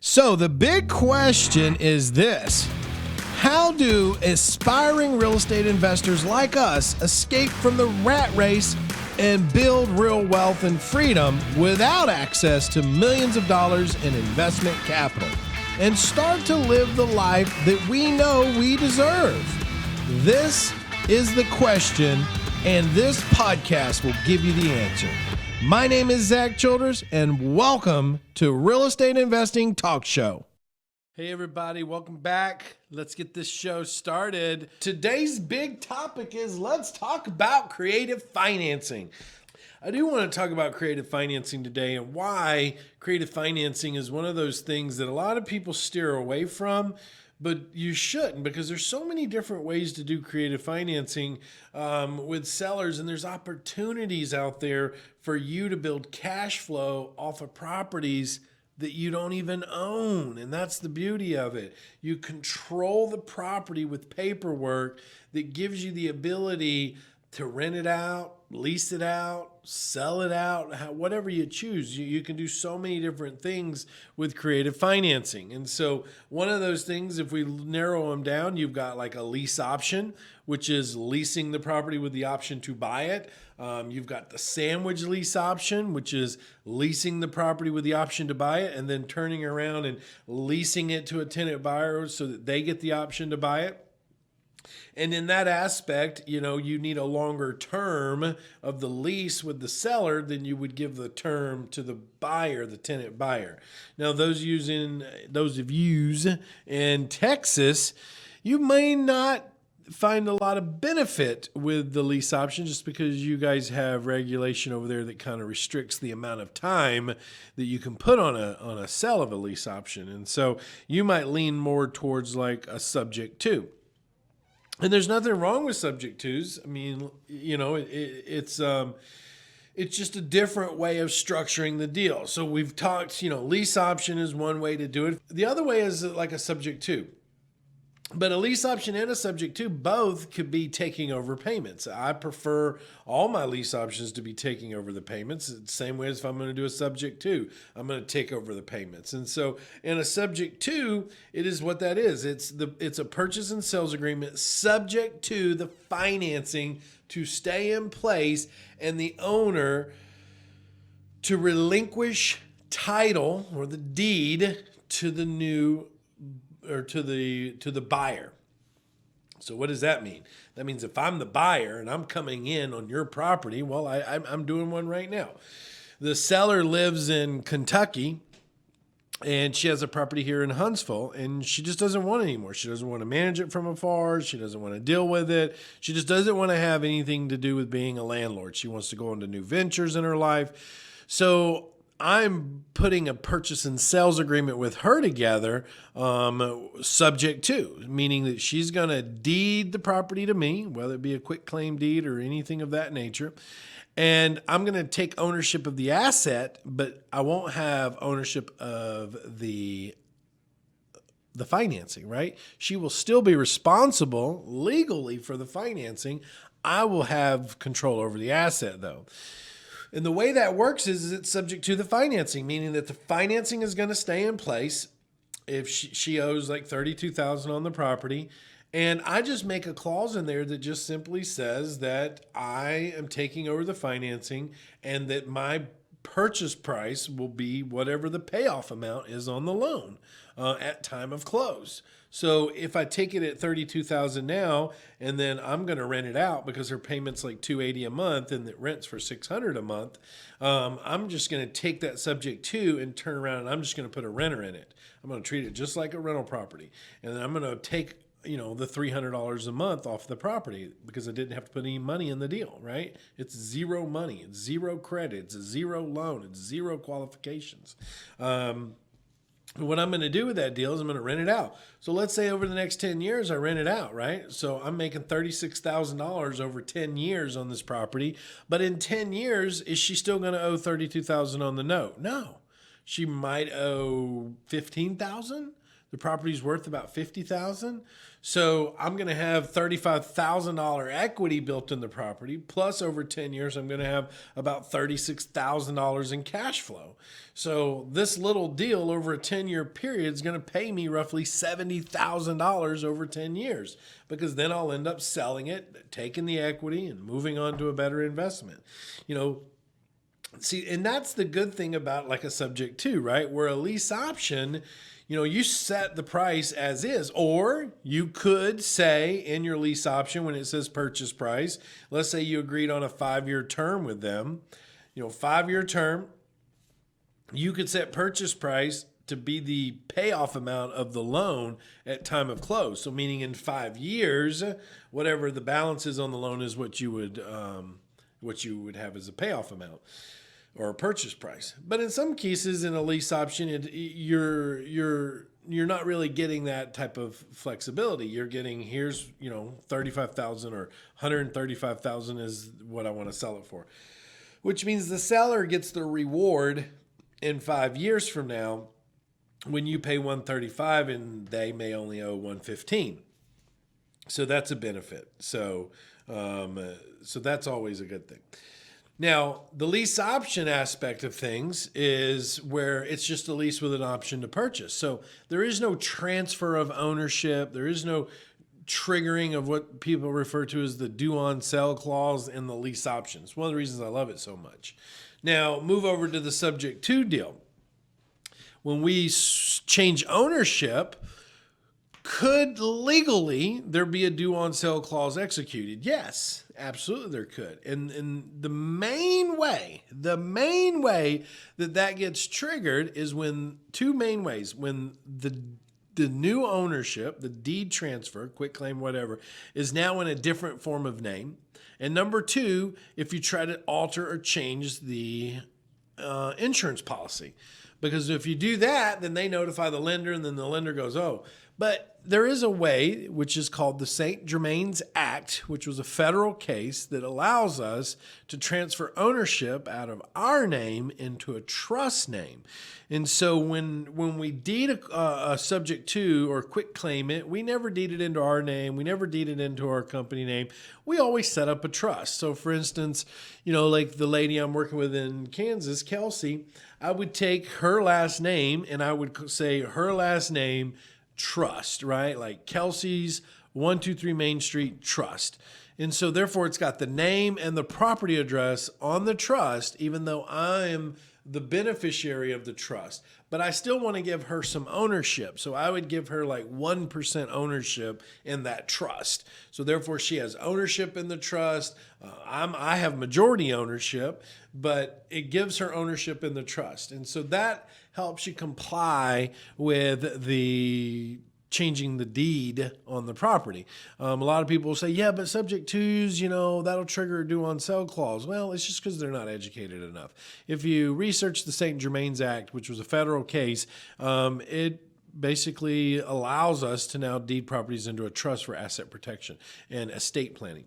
So the big question is this: how do aspiring real estate investors like us escape from the rat race and build real wealth and freedom without access to millions of dollars in investment capital and start to live the life that we know we deserve? This is the question, and this podcast will give you the answer. My name is Zack Childress, and welcome to Real Estate Investing Talk Show. Hey everybody, welcome back. Let's get this show started. Today's big topic is let's talk about creative financing. I do want to talk about creative financing today and why creative financing is one of those things that a lot of people steer away from, but you shouldn't, because there's so many different ways to do creative financing with sellers, and there's opportunities out there for you to build cash flow off of properties that you don't even own. And that's the beauty of it. You control the property with paperwork that gives you the ability to rent it out, lease it out, sell it out, whatever you choose. You can do so many different things with creative financing. And so one of those things, if we narrow them down, you've got like a lease option, which is leasing the property with the option to buy it. You've got the sandwich lease option, which is leasing the property with the option to buy it and then turning around and leasing it to a tenant buyer so that they get the option to buy it. And in that aspect, you need a longer term of the lease with the seller than you would give the term to the buyer, the tenant buyer. Now, those of you in Texas, you may not find a lot of benefit with the lease option just because you guys have regulation over there that kind of restricts the amount of time that you can put on a sale of a lease option. And so you might lean more towards like a subject to. And there's nothing wrong with subject twos. I mean, it's just a different way of structuring the deal. So we've talked, lease option is one way to do it. The other way is like a subject to. But a lease option and a subject to both could be taking over payments. I prefer all my lease options to be taking over the payments. The same way as if I'm going to do a subject to, I'm going to take over the payments. And so in a subject to, it is what that is. It's a purchase and sales agreement subject to the financing to stay in place and the owner to relinquish title or the deed to the new or to the buyer. So what does that mean? That means if I'm the buyer and I'm coming in on your property, well, I'm doing one right now. The seller lives in Kentucky and she has a property here in Huntsville and she just doesn't want it anymore. She doesn't want to manage it from afar. She doesn't want to deal with it. She just doesn't want to have anything to do with being a landlord. She wants to go into new ventures in her life. So I'm putting a purchase and sales agreement with her together, subject to, meaning that she's going to deed the property to me, whether it be a quick claim deed or anything of that nature. And I'm going to take ownership of the asset, but I won't have ownership of the financing, right? She will still be responsible legally for the financing. I will have control over the asset though. And the way that works is it's subject to the financing, meaning that the financing is going to stay in place if she owes like $32,000 on the property. And I just make a clause in there that just simply says that I am taking over the financing and that my purchase price will be whatever the payoff amount is on the loan at time of close. So if I take it at $32,000 now, and then I'm going to rent it out because her payment's like $280 a month and it rents for $600 a month, I'm just going to take that subject to and turn around and I'm just going to put a renter in it. I'm going to treat it just like a rental property. And then I'm going to take the $300 a month off the property because I didn't have to put any money in the deal, right? It's zero money. It's zero credit. It's a zero loan. It's zero qualifications. What I'm going to do with that deal is I'm going to rent it out. So let's say over the next 10 years, I rent it out, right? So I'm making $36,000 over 10 years on this property. But in 10 years, is she still going to owe $32,000 on the note? No. She might owe $15,000. The property's worth about $50,000. So I'm going to have $35,000 equity built in the property. Plus over 10 years, I'm going to have about $36,000 in cash flow. So this little deal over a 10-year period is going to pay me roughly $70,000 over 10 years, because then I'll end up selling it, taking the equity and moving on to a better investment. See, and that's the good thing about like a subject to, right? Where a lease option, you set the price as is, or you could say in your lease option when it says purchase price, let's say you agreed on a 5-year term with them, 5-year term, you could set purchase price to be the payoff amount of the loan at time of close. So meaning in 5 years, whatever the balance is on the loan is what you would have as a payoff amount or a purchase price. But in some cases in a lease option, you're not really getting that type of flexibility. You're getting, here's, $35,000 or $135,000 is what I want to sell it for, which means the seller gets the reward in 5 years from now when you pay $135 and they may only owe $115. So that's a benefit. So that's always a good thing. Now, the lease option aspect of things is where it's just a lease with an option to purchase. So there is no transfer of ownership. There is no triggering of what people refer to as the due on sell clause in the lease options. One of the reasons I love it so much. Now, move over to the subject to deal. When we change ownership, could legally there be a due on sale clause executed? Yes, absolutely there could. And the main way that gets triggered is when two main ways. When the new ownership, the deed transfer, quitclaim, whatever, is now in a different form of name. And number two, if you try to alter or change the insurance policy. Because if you do that, then they notify the lender, and then the lender goes, oh. But there is a way, which is called the St. Germain's Act, which was a federal case that allows us to transfer ownership out of our name into a trust name. And so when we deed a subject to or quitclaim it, we never deed it into our name. We never deed it into our company name. We always set up a trust. So for instance, like the lady I'm working with in Kansas, Kelsey, I would take her last name and I would say her last name trust, right? Like Kelsey's 123 Main Street Trust. And so therefore it's got the name and the property address on the trust, even though I'm the beneficiary of the trust. But I still want to give her some ownership. So I would give her like 1% ownership in that trust. So therefore she has ownership in the trust. I have majority ownership, but it gives her ownership in the trust. And so that helps you comply with the changing the deed on the property. A lot of people will say, yeah, but subject twos, that'll trigger a due on sell clause. Well, it's just because they're not educated enough. If you research the St. Germain's Act, which was a federal case, it basically allows us to now deed properties into a trust for asset protection and estate planning.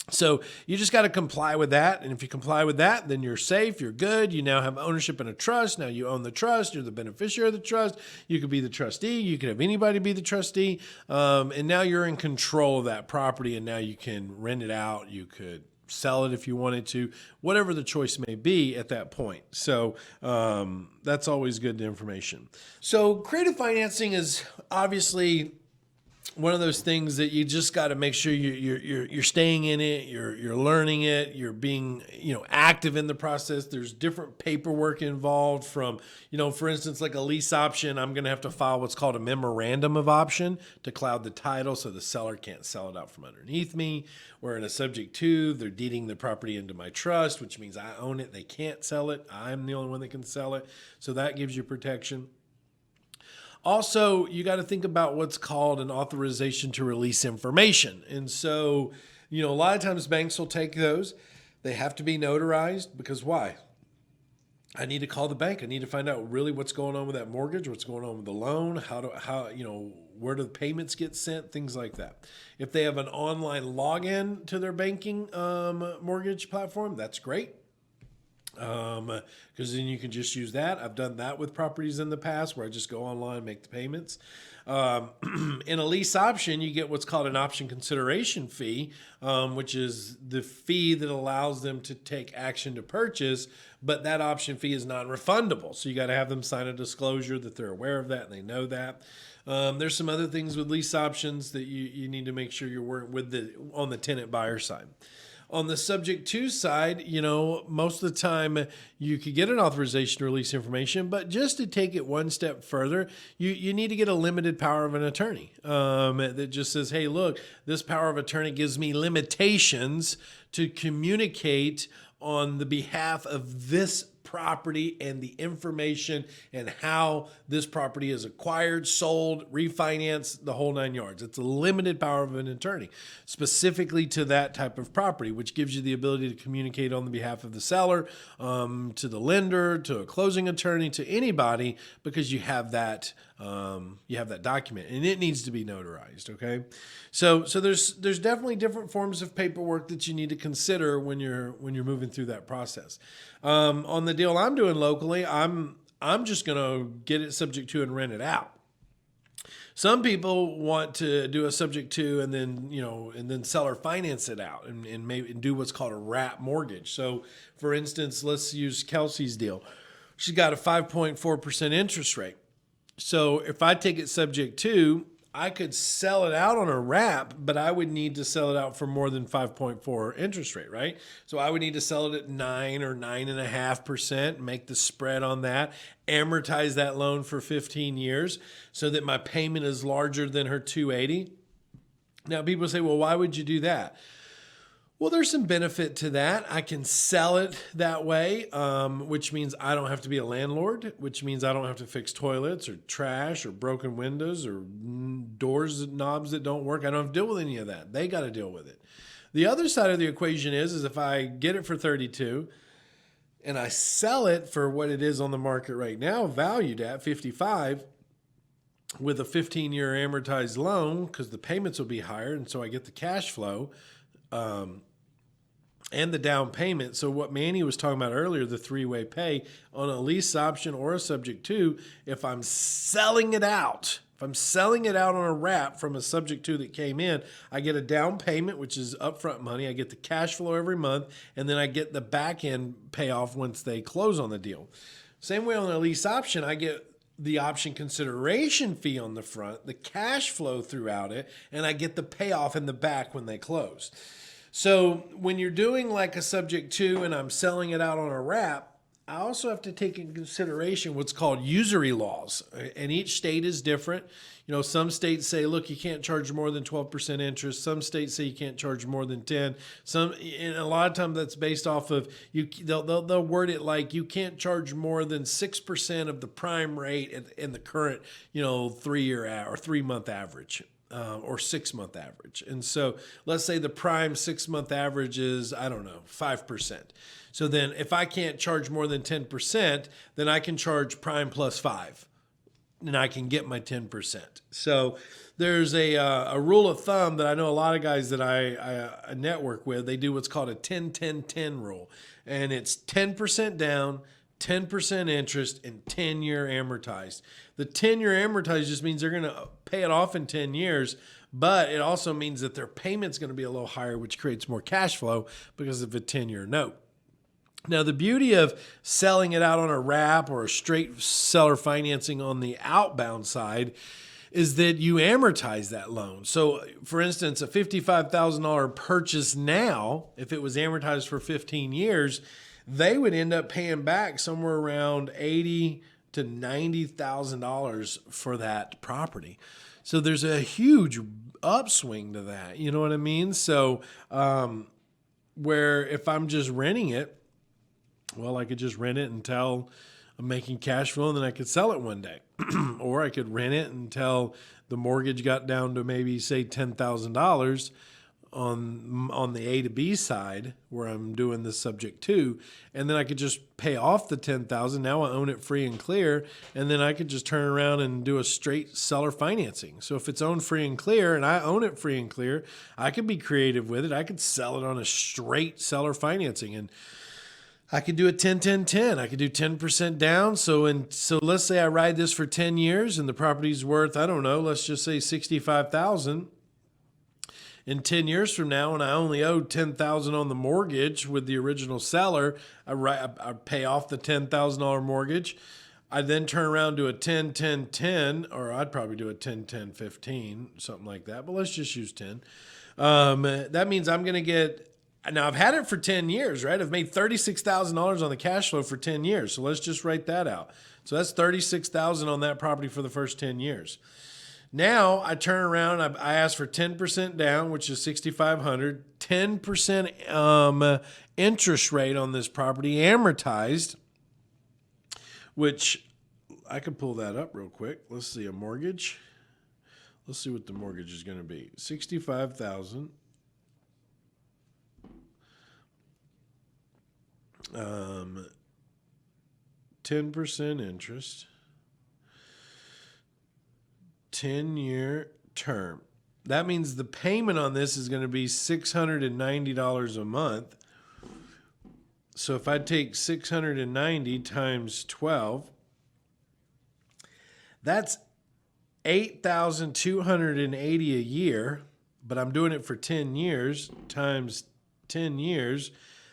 So you just got to comply with that. And if you comply with that, then you're safe, you're good. You now have ownership in a trust. Now you own the trust. You're the beneficiary of the trust. You could be the trustee. You could have anybody be the trustee. And now you're in control of that property. And now you can rent it out. You could sell it if you wanted to, whatever the choice may be at that point. So that's always good information. So creative financing is obviously one of those things that you just got to make sure you're staying in it, you're learning it, you're being active in the process. There's different paperwork involved from for instance, like a lease option. I'm going to have to file what's called a memorandum of option to cloud the title, so the seller can't sell it out from underneath me. Where in a subject to, they're deeding the property into my trust, which means I own it. They can't sell it. I'm the only one that can sell it. So that gives you protection. Also, you got to think about what's called an authorization to release information. And so, a lot of times banks will take those. They have to be notarized because why? I need to call the bank. I need to find out really what's going on with that mortgage, what's going on with the loan, where do the payments get sent, things like that. If they have an online login to their banking mortgage platform, that's great. Because then you can just use that. I've done that with properties in the past where I just go online and make the payments. In a lease option, you get what's called an option consideration fee, which is the fee that allows them to take action to purchase, but that option fee is non-refundable. So you got to have them sign a disclosure that they're aware of that and they know that. There's some other things with lease options that you need to make sure you're working with on the tenant buyer side. On the subject to side, most of the time you could get an authorization to release information, but just to take it one step further, you need to get a limited power of an attorney that just says, hey, look, this power of attorney gives me limitations to communicate on the behalf of this property and the information and how this property is acquired, sold, refinanced, the whole 9 yards. It's a limited power of an attorney specifically to that type of property, which gives you the ability to communicate on the behalf of the seller, to the lender, to a closing attorney, to anybody, because you have that document and it needs to be notarized. Okay. So there's definitely different forms of paperwork that you need to consider when you're moving through that process. On the deal I'm doing locally, I'm just going to get it subject to and rent it out. Some people want to do a subject to and then seller finance it out and maybe do what's called a wrap mortgage. So for instance, let's use Kelsey's deal. She's got a 5.4% interest rate. So if I take it subject to, I could sell it out on a wrap, but I would need to sell it out for more than 5.4 interest rate, right? So I would need to sell it at 9 or 9.5%, make the spread on that, amortize that loan for 15 years so that my payment is larger than her 280. Now people say, well, why would you do that? Well, there's some benefit to that. I can sell it that way, which means I don't have to be a landlord, which means I don't have to fix toilets or trash or broken windows or doors knobs that don't work. I don't have to deal with any of that. They got to deal with it. The other side of the equation is if I get it for 32 and I sell it for what it is on the market right now, valued at 55 with a 15-year amortized loan, because the payments will be higher, and so I get the cash flow, and the down payment. So what Manny was talking about earlier, the three-way pay on a lease option or a subject to, if I'm selling it out on a wrap from a subject to that came in, I get a down payment, which is upfront money. I get the cash flow every month, and then I get the back end payoff once they close on the deal. Same way on a lease option, I get the option consideration fee on the front, the cash flow throughout it, and I get the payoff in the back when they close. So when you're doing like a subject to and I'm selling it out on a wrap, I also have to take into consideration what's called usury laws. And each state is different. Some states say, look, you can't charge more than 12% interest. Some states say you can't charge more than 10. And a lot of times that's based off of they'll word it like you can't charge more than 6% of the prime rate in the current 3-year or 3-month average. Or 6-month average. And so let's say the prime 6-month average is, 5%. So then if I can't charge more than 10%, then I can charge prime plus 5 and I can get my 10%. So there's a rule of thumb that I know a lot of guys that I network with, they do what's called a 10-10-10 rule. And it's 10% down, 10% interest, and 10-year amortized. The 10-year amortized just means they're going to pay it off in 10 years, but it also means that their payment's going to be a little higher, which creates more cash flow because of a 10-year note. Now, the beauty of selling it out on a wrap or a straight seller financing on the outbound side is that you amortize that loan. So, for instance, a $55,000 purchase now, if it was amortized for 15 years, they would end up paying back somewhere around $80,000 to $90,000 for that property. So there's a huge upswing to that. You know what I mean? So where if I'm just renting it, well, I could just rent it until I'm making cash flow and then I could sell it one day. Or I could rent it until the mortgage got down to maybe say $10,000 on the A to B side where I'm doing this subject to, and then I could just pay off the $10,000. Now I own it free and clear, and then I could just turn around and do a straight seller financing. So if it's owned free and clear and I own it free and clear, I could be creative with it. I could sell it on a straight seller financing. And I could do a 10-10-10. I could do 10% down. So let's say I ride this for 10 years and the property's worth, I don't know, let's just say 65,000. In 10 years from now, and I only owe 10,000 on the mortgage with the original seller, I pay off the $10,000 mortgage. I then turn around to a 10-10-10, or I'd probably do a 10-10-15, something like that. But let's just use 10. That means I'm going to get. Now, I've had it for 10 years, right? I've made $36,000 on the cash flow for 10 years. So let's just write that out. So that's $36,000 on that property for the first 10 years. Now I turn around, I ask for 10% down, which is $6,500, 10% interest rate on this property, amortized, which I could pull that up real quick. Let's see, a mortgage. Let's see what the mortgage is going to be. $65,000. 10% interest, 10-year term. That means the payment on this is going to be $690 a month. So if I take 690 times 12, that's $8,280 a year, but I'm doing it for 10 years times 10 years.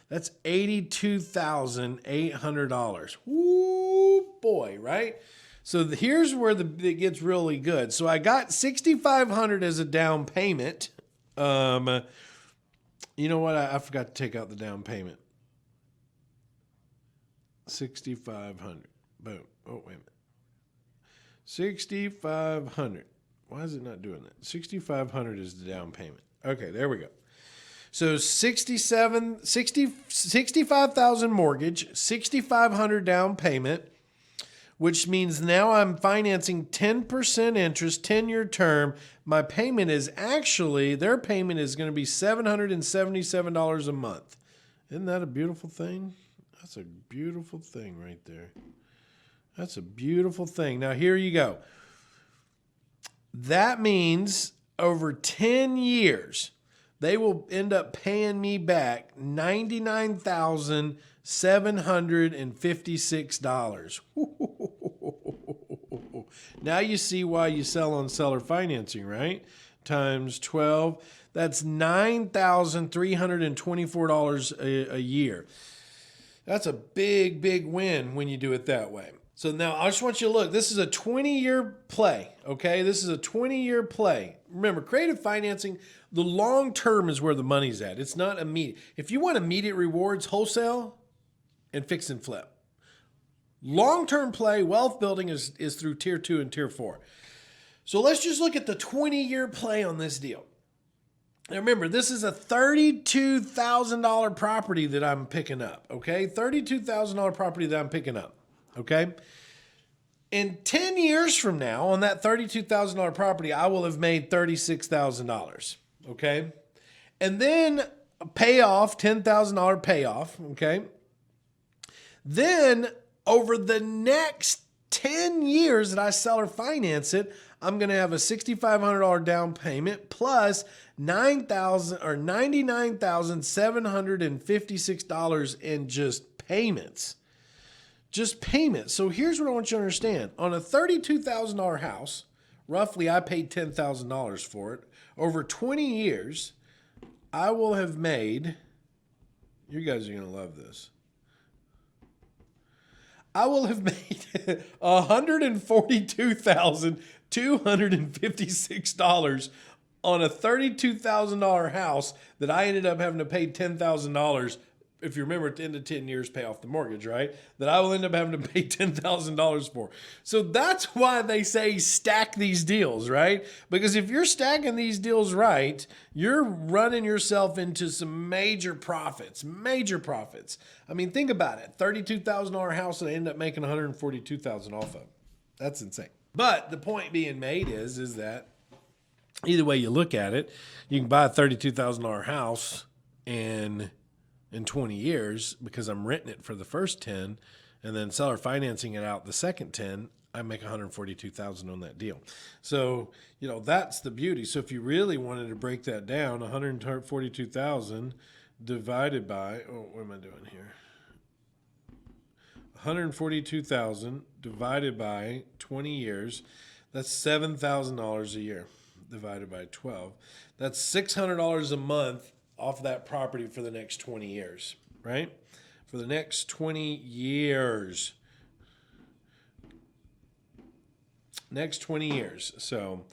That's $82,800. Woo, boy, right? So here's where it gets really good. So I got $6,500 as a down payment. You know what? I forgot to take out the down payment. $6,500. Boom. Oh, wait a minute. $6,500. Why is it not doing that? $6,500 is the down payment. Okay, there we go. So 65,000 mortgage, $6,500 down payment, which means now I'm financing 10% interest, 10-year term. My payment is actually, their payment is going to be $777 a month. Isn't that a beautiful thing? That's a beautiful thing right there. That's a beautiful thing. Now, here you go. That means over 10 years, they will end up paying me back $99,756. Now you see why you sell on seller financing, right? Times 12. That's $9,324 a year. That's a big, big win when you do it that way. So now I just want you to look. This is a 20-year play, okay? This is a 20-year play. Remember, creative financing, the long term is where the money's at. It's not immediate. If you want immediate rewards, wholesale and fix and flip. Long-term play, wealth building is through tier 2 and tier 4. So let's just look at the 20-year play on this deal. Now remember, this is a $32,000 property that I'm picking up, okay? $32,000 property that I'm picking up. Okay. In 10 years from now, on that $32,000 property, I will have made $36,000. Okay. And then pay off, $10,000 payoff. Okay. Then over the next 10 years that I sell or finance it, I'm going to have a $6,500 down payment plus $99,756 in just payments. Just payment. So here's what I want you to understand. On a $32,000 house, roughly I paid $10,000 for it. Over 20 years, I will have made, you guys are going to love this. I will have made $142,256 on a $32,000 house that I ended up having to pay $10,000. If you remember, at the end of 10 years, pay off the mortgage, right? That I will end up having to pay $10,000 for. So that's why they say stack these deals, right? Because if you're stacking these deals right, you're running yourself into some major profits, major profits. I mean, think about it. $32,000 house that I end up making $142,000 off of. That's insane. But the point being made is that either way you look at it, you can buy a $32,000 house and in 20 years, because I'm renting it for the first 10 and then seller financing it out the second 10, I make $142,000 on that deal. So, that's the beauty. So if you really wanted to break that down, $142,000 divided by, what am I doing here? $142,000 divided by 20 years. That's $7,000 a year divided by 12. That's $600 a month off that property for the next 20 years, right? For the next 20 years. Next 20 years. So,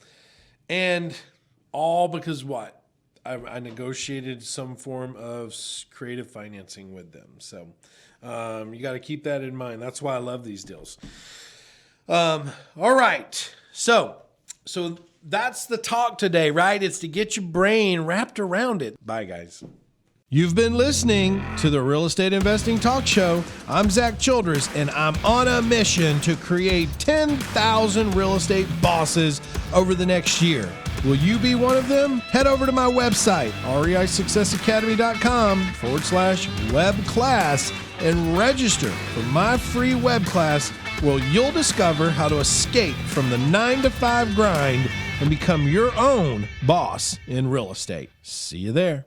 and all because what? I negotiated some form of creative financing with them. So you got to keep that in mind. That's why I love these deals. All right. So that's the talk today, right? It's to get your brain wrapped around it. Bye, guys. You've been listening to the Real Estate Investing Talk Show. I'm Zack Childress, and I'm on a mission to create 10,000 real estate bosses over the next year. Will you be one of them? Head over to my website, reisuccessacademy.com/web class, and register for my free web class where you'll discover how to escape from the 9-to-5 grind and become your own boss in real estate. See you there.